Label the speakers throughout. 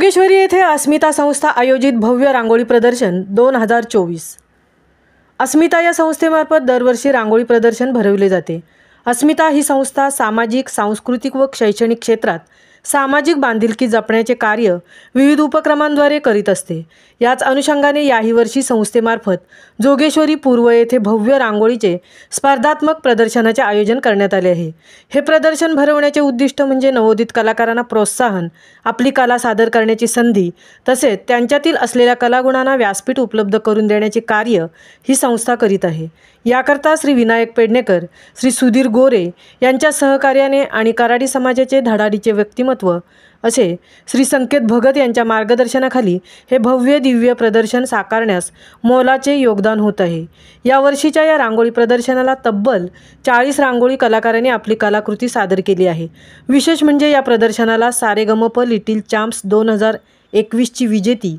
Speaker 1: जोगेश्वरी येथे अस्मिता संस्था आयोजित भव्य रांगोळी प्रदर्शन 2024। अस्मिता या संस्थेमार्फत दरवर्षी रांगोळी प्रदर्शन भरवले जाते। अस्मिता ही संस्था सामाजिक, सांस्कृतिक व शैक्षणिक क्षेत्रात सामाजिक बांधिलकी जपण्याचे कार्य विविध उपक्रमांद्वारे करीत असते। याच अनुषंगाने याही वर्षी संस्थेमार्फत जोगेश्वरी पूर्व येथे भव्य रांगोळीचे स्पर्धात्मक प्रदर्शनाचे आयोजन करण्यात आले आहे। हे प्रदर्शन भरवण्याचे उद्दिष्ट म्हणजे नवोदित कलाकारांना प्रोत्साहन, आपली कला सादर करण्याची संधी तसेच त्यांच्यातील असलेल्या कलागुणांना व्यासपीठ उपलब्ध करून देण्याचे कार्य ही संस्था करीत आहे। याकरता श्री विनायक पेडणेकर, श्री सुधीर गोरे यांच्या सहकार्याने आणि कराडी समाजाचे धडाडीचे व्यक्तिमत्व असे श्री संकेत भगत यांच्या मार्गदर्शनाखाली हे भव्य दिव्य प्रदर्शन साकारण्यास मोलाचे योगदान होत आहे। या वर्षीच्या या रांगोळी प्रदर्शनाला तब्बल 40 रांगोळी कलाकारांनी आपली कलाकृती सादर केली आहे। विशेष म्हणजे या प्रदर्शनाला सारेगमप लिटिल चॅम्प्स 2021 ची विजेती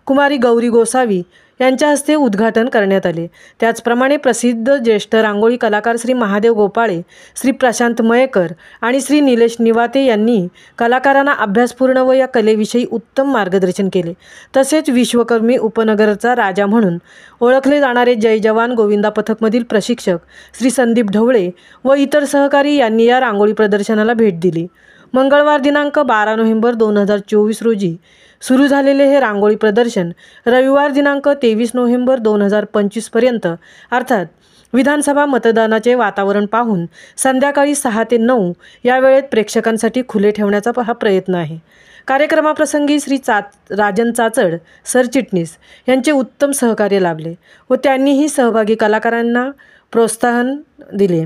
Speaker 1: कुमारी गौरी गोसावी यांच्या हस्ते उद्घाटन करण्यात आले। त्याचप्रमाणे प्रसिद्ध ज्येष्ठ रांगोळी कलाकार श्री महादेव गोपाळे, श्री प्रशांत मयेकर आणि श्री निलेश निवाते यांनी कलाकारांना अभ्यासपूर्ण व या कलेविषयी उत्तम मार्गदर्शन केले। तसेच विश्वकर्मी उपनगरचा राजा म्हणून ओळखले जाणारे जय जवान गोविंदा पथकमधील प्रशिक्षक श्री संदीप ढवळे व इतर सहकारी यांनी या रांगोळी प्रदर्शनाला भेट दिली। मंगळवार दिनांक 12 नोव्हेंबर 2024 रोजी सुरू झालेले हे रांगोळी प्रदर्शन रविवार दिनांक 23 नोव्हेंबर 2025 पर्यंत अर्थात विधानसभा मतदानाचे वातावरण पाहून संध्याकाळी 6 ते 9 या वेळेत प्रेक्षकांसाठी खुले ठेवण्याचा हा प्रयत्न आहे। कार्यक्रमाप्रसंगी श्री राजन चाचड सरचिटणीस यांचे उत्तम सहकार्य लाभले व त्यांनीही सहभागी कलाकारांना प्रोत्साहन दिले।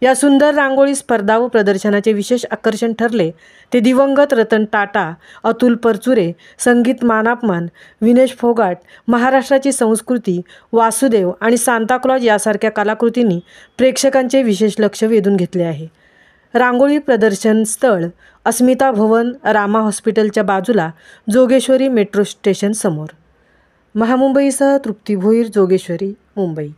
Speaker 1: या सुंदर रांगोळी स्पर्धा व प्रदर्शनाचे विशेष आकर्षण ठरले ते दिवंगत रतन टाटा, अतुल परचुरे, संगीत मानापमान, विनेश फोगाट, महाराष्ट्राची संस्कृती, वासुदेव आणि सांताक्लॉज यासारख्या कलाकृतींनी प्रेक्षकांचे विशेष लक्ष वेधून घेतले आहे। रांगोळी प्रदर्शन स्थळ अस्मिता भवन, रामा हॉस्पिटलच्या बाजूला, जोगेश्वरी मेट्रो स्टेशन समोर। महामुंबईसह तृप्ती भोईर, जोगेश्वरी, मुंबई।